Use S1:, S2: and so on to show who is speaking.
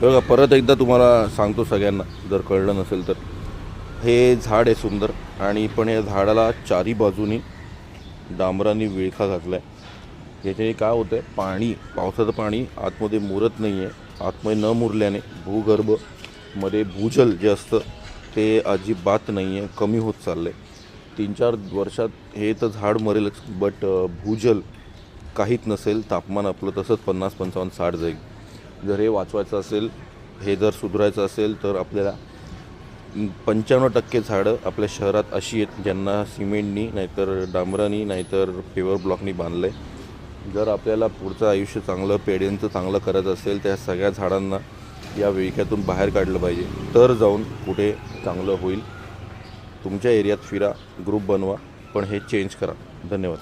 S1: बघा, परत एकदा तुम्हाला सांगतो सगळ्यांना, जर कळलं नसेल तर, हे झाड आहे सुंदर, आणि पण या झाडाला चारी बाजूनी डांबराने विळखा घातला आहे. याच्याने काय होतं आहे, पावसाचं पाणी आतमध्ये मुरत नाही आहे. आतमध्ये न मुरल्याने भूगर्भमध्ये भूजल जे असतं ते अजिबात नाही आहे, कमी होत चाललं आहे. 3-4 वर्षात हे तर झाड मरेलच, बट भूजल काहीच नसेल. तापमान आपलं तसंच 50-55-60 जाईल. जर हे वाचवायचं असेल, हे जर सुधारायचं असेल, तर आपल्याला 95% झाडं आपल्या शहरात अशी आहेत ज्यांना सिमेंटनी, नाहीतर डांबरानी, नाहीतर पेवर ब्लॉकनी बांधलं आहे. जर आपल्याला पुढचं आयुष्य चांगलं, पेढ्यांचं चांगलं करायचं असेल, त्या सगळ्या झाडांना या विळख्यातून बाहेर काढलं पाहिजे, तर जाऊन कुठे चांगलं होईल. तुमच्या एरियात फिरा, ग्रुप बनवा, पण हे चेंज करा. धन्यवाद.